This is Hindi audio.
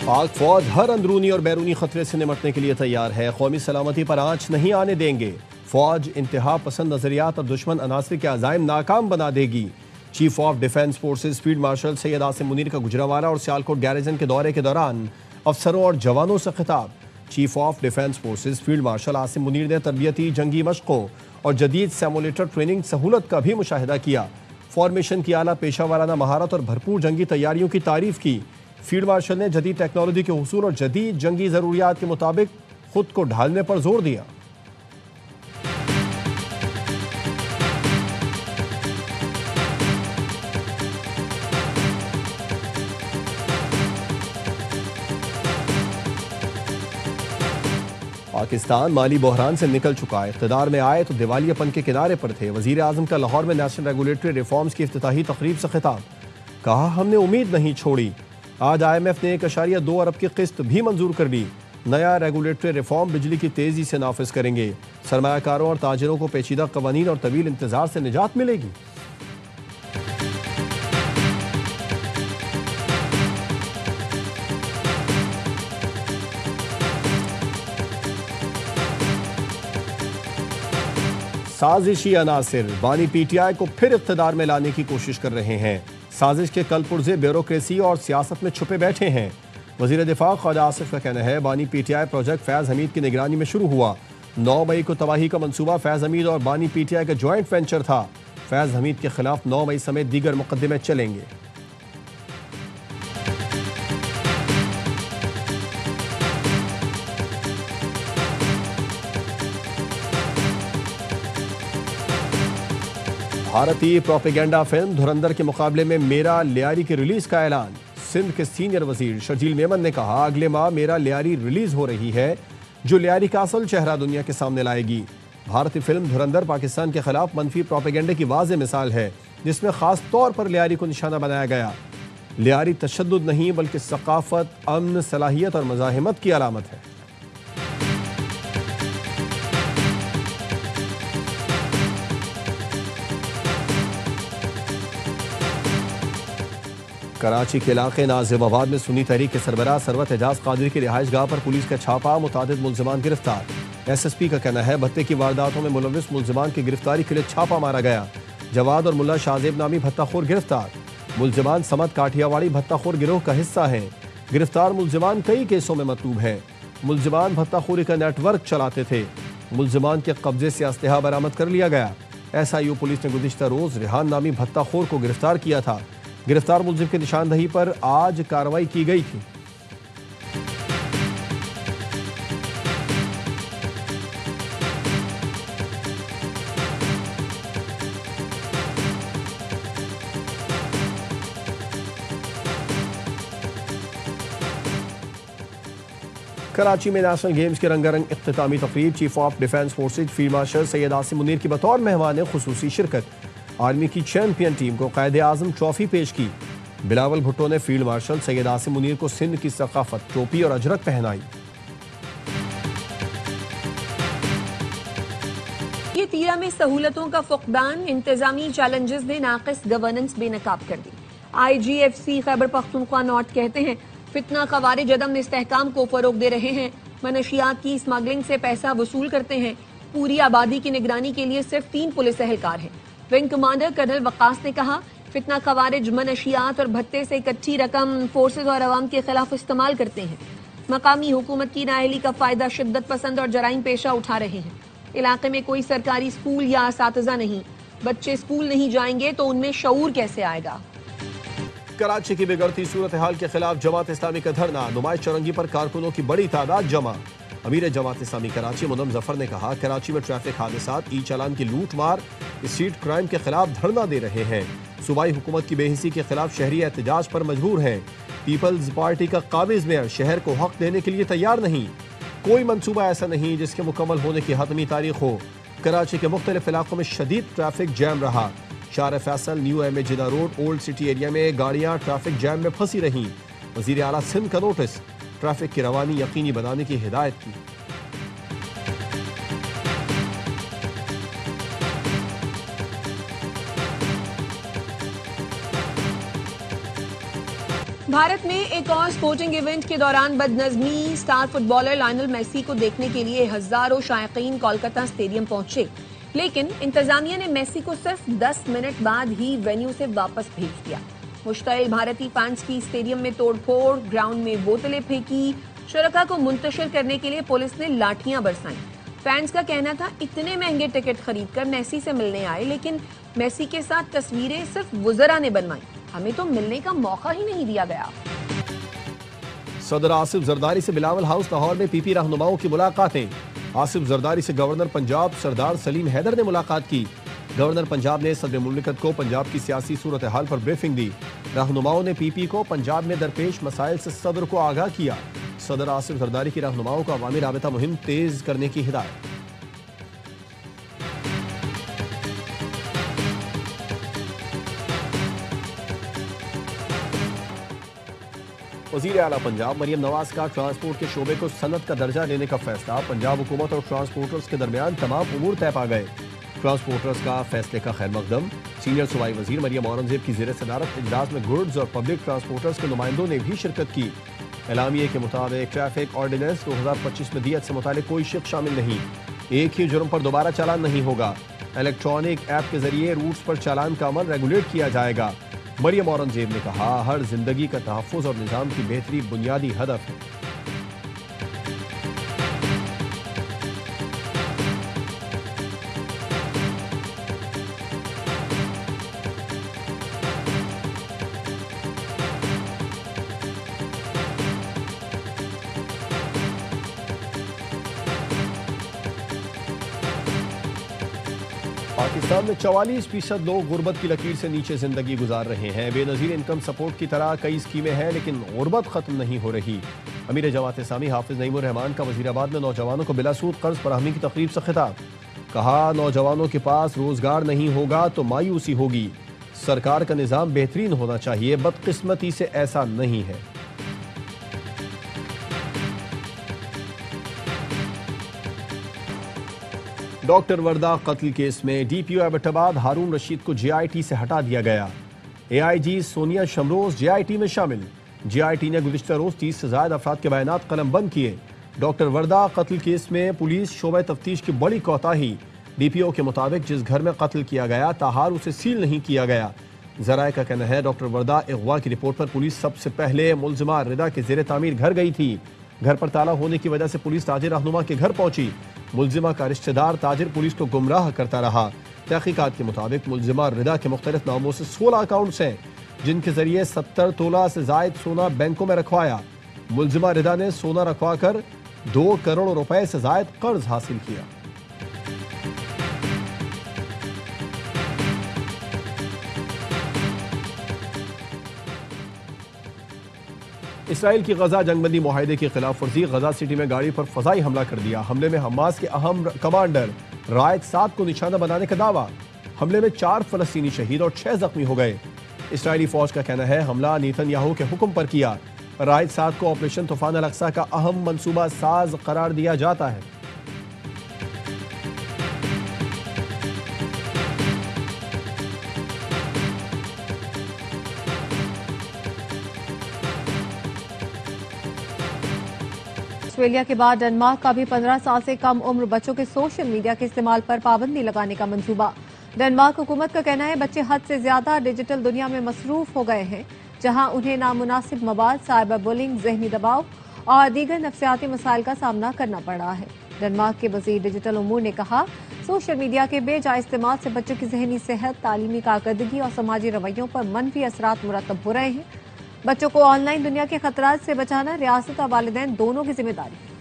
पाक फौज हर अंदरूनी और बैरूनी खतरे से निपटने के लिए तैयार है। कौमी सलामती पर आंच नहीं आने देंगे। फौज इंतहा पसंद नजरियात और दुश्मन अनासर के अज़ाइम नाकाम बना देगी। Chief of defence forces field marshal Syed Asim Munir का गुजरांवाला और सियालकोट गैरिजन के दौरे के दौरान अफसरों और जवानों से खिताब। Chief of defence forces field marshal Asim Munir ने तरबियती जंगी मशकों और जदीद सिमुलेटर ट्रेनिंग सहूलत का भी मुशाहिदा किया। फॉर्मेशन की आला पेशा वाराना महारत और भरपूर जंगी तैयारियों की तारीफ की। फील्ड मार्शल ने जदीद टेक्नोलॉजी के हुसूल और जदीद जंगी ज़रूरियात के मुताबिक खुद को ढालने पर जोर दिया। पाकिस्तान माली बहरान से निकल चुका है। इक़्तिदार में आए तो दिवालियापन के किनारे पर थे। वज़ीर आज़म का लाहौर में नेशनल रेगुलेटरी रिफॉर्म्स की इफ्तिताही तकरीब से खिताब। कहा, हमने उम्मीद नहीं छोड़ी। आज IMF ने 1.2 अरब की किस्त भी मंजूर कर ली। नया रेगुलेटरी रिफॉर्म बिजली की तेजी से नाफिज करेंगे। सरमायाकारों और ताजिरों को पेचीदा कवानीन और तवील इंतजार से निजात मिलेगी। साजिशी अनासिर बानी PTI को फिर इक़्तिदार में लाने की कोशिश कर रहे हैं। साजिश के कलपुर्जे ब्यूरोक्रेसी और सियासत में छुपे बैठे हैं। वज़ीर दिफा ख्वाजा आसिफ का कहना है, बानी PTI प्रोजेक्ट फैज़ हमीद की निगरानी में शुरू हुआ। 9 मई को तबाही का मंसूबा फैज़ हमीद और बानी PTI का जॉइंट वेंचर था। फैज़ हमीद के खिलाफ 9 मई समेत दीगर मुकदमे चलेंगे। भारतीय प्रोपेगेंडा फिल्म धुरंधर के मुकाबले में मेरा लियारी की रिलीज का ऐलान। सिंध के सीनियर वजीर शर्जील मेमन ने कहा, अगले माह मेरा लियारी रिलीज हो रही है, जो लियारी का असल चेहरा दुनिया के सामने लाएगी। भारतीय फिल्म धुरंधर पाकिस्तान के खिलाफ मनफी प्रोपेगेंडे की वाज़ेह मिसाल है, जिसमें खास तौर पर लियारी को निशाना बनाया गया। लियारी तशद्दुद नहीं बल्कि सकाफत, अमन, सलाहियत और मज़ाहिमत की अलामत है। कराची के इलाके नाजिमाबाद में सुन्नी तहरीक के सरबराह सरवत एजाज कादरी की रिहाइश गाह पर पुलिस का छापा, मुतादिद मुल्जिमान गिरफ्तार। SSP का कहना है, भत्ते की वारदातों में मुलविस मुल्जिमान की गिरफ्तारी के लिए छापा मारा गया। जवाद और मुल्ला शाहजेब नामी भत्ताखोर गिरफ्तार। मुल्जिमान समत काठियावाड़ी भत्ताखोर गिरोह का हिस्सा हैं। गिरफ्तार मुल्जिमान कई केसों में मतलूब हैं। मुल्जिमान भत्ताखोरी का नेटवर्क चलाते थे। मुल्जिमान के कब्जे से असलहा बरामद कर लिया गया। SIU पुलिस ने गुज़िश्ता रोज रिहान नामी भत्ताखोर को गिरफ्तार किया था। गिरफ्तार मुलजिम की निशानदही पर आज कार्रवाई की गई थी। कराची में नेशनल गेम्स के रंगारंग इख्तितामी तकरीब। Chief of defence forces field marshal Syed Asim Munir की बतौर मेहमान खुसूसी शिरकत। आर्मी की चैंपियन टीम को कायदे आजम ट्रॉफी पेश की। बिलावल भुट्टो ने फील्ड मार्शल सैयद आसिम मुनीर को सिंध की सकाफत, टोपी और अजरक पहनाई। ये तीरा में सहूलतों का फुकदान, इंतजामी चैलेंजेस ने नाकिस गवर्नेंस बेनकाब कर दी। IGFC खैबर पख्तूनख्वा नॉर्थ कहते हैं, फितना खवारिज अदम इस्तेहकाम को फरोग दे रहे हैं। मनशियात की स्मगलिंग से पैसा वसूल करते हैं। पूरी आबादी की निगरानी के लिए सिर्फ 3 पुलिस एहलकार हैं। विंग कमांडर कर्नल वकास ने कहा, फितना खवारिज मनशियात और भत्ते से इकट्ठी रकम फोर्सेज और अवाम के खिलाफ इस्तेमाल करते हैं। मकामी हुकूमत की नाअहली का फायदा शिद्दत पसंद और जराइम पेशा उठा रहे हैं। इलाके में कोई सरकारी स्कूल या असातिज़ा नहीं। बच्चे स्कूल नहीं जाएंगे तो उनमें शऊर कैसे आएगा। कराची की बिगड़ती सूरत हाल के खिलाफ जमात इस्लामी का धरना। नुमाइश चौरंगी पर कारकुनों की बड़ी तादाद जमा। अमीर जमात इस्लामी कराची मुनम जफर ने कहा, कराची में ट्रैफिक हादसात, ई चालान की लूट मार, स्ट्रीट क्राइम के खिलाफ धरना दे रहे हैं। सूबाई हुकूमत की बेहिसी के खिलाफ शहरी एहतजाज पर मजबूर हैं। पीपल्स पार्टी का काबिज मेयर शहर को हक देने के लिए तैयार नहीं। कोई मंसूबा ऐसा नहीं जिसके मुकम्मल होने की हतमी तारीख हो। कराची के मुख्तलिफ इलाकों में शदीद ट्रैफिक जैम रहा। शार फैसल, न्यू MA जिना रोड, ओल्ड सिटी एरिया में गाड़ियां ट्रैफिक जैम में फंसी रहीं। वज़ीर आला सिंध का नोटिस, ट्रैफिक की रवानी यकीनी बनाने की हिदायत की। भारत में एक और स्पोर्टिंग इवेंट के दौरान बदनज़मी, स्टार फुटबॉलर लायनल मेसी को देखने के लिए हजारों शायकीन कोलकाता स्टेडियम पहुंचे, लेकिन इंतजामिया ने मेसी को सिर्फ 10 मिनट बाद ही वेन्यू से वापस भेज दिया। मुश्तइल भारतीय फैंस की स्टेडियम में तोड़फोड़, ग्राउंड में बोतलें फेंकी, शुरका को मुंतशिर करने के लिए पुलिस ने लाठियां बरसाई। फैंस का कहना था इतने महंगे टिकट खरीदकर मेसी से मिलने आए, लेकिन मेसी के साथ तस्वीरें सिर्फ वुज़रा ने बनवाई, हमें तो मिलने का मौका ही नहीं दिया गया। सदर आसिफ जरदारी से बिलावल हाउस लाहौर में पीपी रहनुमाओं की मुलाकातें। आसिफ जरदारी से गवर्नर पंजाब सरदार सलीम हैदर ने मुलाकात की। गवर्नर पंजाब ने सदर मुमलिकत को पंजाब की सियासी सूरत हाल पर ब्रीफिंग दी। रहनुमाओं ने पीपी को पंजाब में दरपेश मसाइल से सदर को आगाह किया। सदर आसिफ जरदारी की रहनुमाओं को अवामी राबता मुहिम तेज करने की हिदायत। वज़ीर आला पंजाब मरियम नवाज का ट्रांसपोर्ट के शोबे को सनत का दर्जा देने का फैसला। पंजाब हुकूमत और ट्रांसपोर्टर्स के दरमियान तमाम उमूर तय पा गए। ट्रांसपोर्टर्स का फैसले का खैर मकदम। सीनियर सूबाई वजीर मरियम औरंगजेब की ज़ेर सदारत इजलास में गुड्स और पब्लिक ट्रांसपोर्टर्स के नुमाइंदों ने भी शिरकत की। एलामिये के मुताबिक ट्रैफिक ऑर्डिनेंस 2025 में दियत से मुतालिक कोई शिक शामिल नहीं। एक ही जुर्म पर दोबारा चालान नहीं होगा। इलेक्ट्रॉनिक ऐप के जरिए रूट्स पर चालान का अमल रेगुलेट किया जाएगा। मरियम औरंगजेब ने कहा, हर जिंदगी का तहफ़्फ़ुज़ और निज़ाम की बेहतरी बुनियादी हदफ है। पाकिस्तान में 44% लोग गुर्बत की लकीर से नीचे जिंदगी गुजार रहे हैं। बेनजीर इनकम सपोर्ट की तरह कई स्कीमें हैं, लेकिन गुर्बत खत्म नहीं हो रही। अमीर जमात इस्लामी हाफिज नईमुर रहमान का वजीराबाद में नौजवानों को बिलासूद कर्ज फराहमी की तकरीब से खिताब। कहा, नौजवानों के पास रोजगार नहीं होगा तो मायूसी होगी। सरकार का निजाम बेहतरीन होना चाहिए, बदकिस्मती से ऐसा नहीं है। डॉक्टर वर्दा कत्ल केस में डीपीओ एबटाबाद हारून रशीद को जेआईटी से हटा दिया गया। एआईजी सोनिया शमरोज जेआईटी में शामिल। जेआईटी ने गुज़िश्ता रोज 30 से ज्यादा अफराद के बयानात कलम बंद किए। डॉक्टर वर्दा कत्ल केस में पुलिस शोबे तफ्तीश की बड़ी कोताही। डीपीओ के मुताबिक जिस घर में कत्ल किया गया ताहार उसे सील नहीं किया गया। जराए का कहना है डॉक्टर वर्दा अगवा की रिपोर्ट पर पुलिस सबसे पहले मुलजिमा रिदा के जेर तामीर घर गई थी। घर पर ताला होने की वजह से पुलिस ताजिर रहनुमा के घर पहुंची। मुलजिमा का रिश्तेदार ताजिर पुलिस को गुमराह करता रहा। तहकीकात के मुताबिक मुलजिमा रिदा के मुख्तलिफ नामों से 16 अकाउंट्स हैं, जिनके जरिए 70 तोला से जायद सोना बैंकों में रखवाया। मुलजिमा रिदा ने सोना रखवा कर 2 करोड़ रुपए से जायद कर्ज हासिल किया। इसराइल की गजा जंगबंदी मुआहदे की खिलाफ वर्जी। गजा सिटी में गाड़ी पर फजाई हमला कर दिया। हमले में हमास के अहम कमांडर रायद साद को निशाना बनाने का दावा। हमले में 4 फलस्तीनी शहीद और 6 जख्मी हो गए। इसराइली फौज का कहना है हमला नेतन्याहू के हुक्म पर किया। रायद साद को ऑपरेशन तूफान अल अक्सा का अहम मंसूबा साज करार दिया जाता है। ऑस्ट्रेलिया के बाद डेनमार्क का भी 15 साल से कम उम्र बच्चों के सोशल मीडिया के इस्तेमाल पर पाबंदी लगाने का मंसूबा। डेनमार्क हुकूमत का कहना है बच्चे हद से ज्यादा डिजिटल दुनिया में मसरूफ हो गए हैं, जहां उन्हें नामुनासिब मवाद, साइबर बुलिंग, जहनी दबाव और दीगर नफ्सियाती मसाइल का सामना करना पड़ रहा है। डेनमार्क के वजीर डिजिटल उमूर ने कहा, सोशल मीडिया के बेजा इस्तेमाल से बच्चों की जहनी सेहत, तालीमी कारकर्दगी और समाजी रवैयों पर मनफी असरात मुरतब हो रहे हैं। बच्चों को ऑनलाइन दुनिया के खतरात से बचाना रियासत और वालिदैन दोनों की जिम्मेदारी है।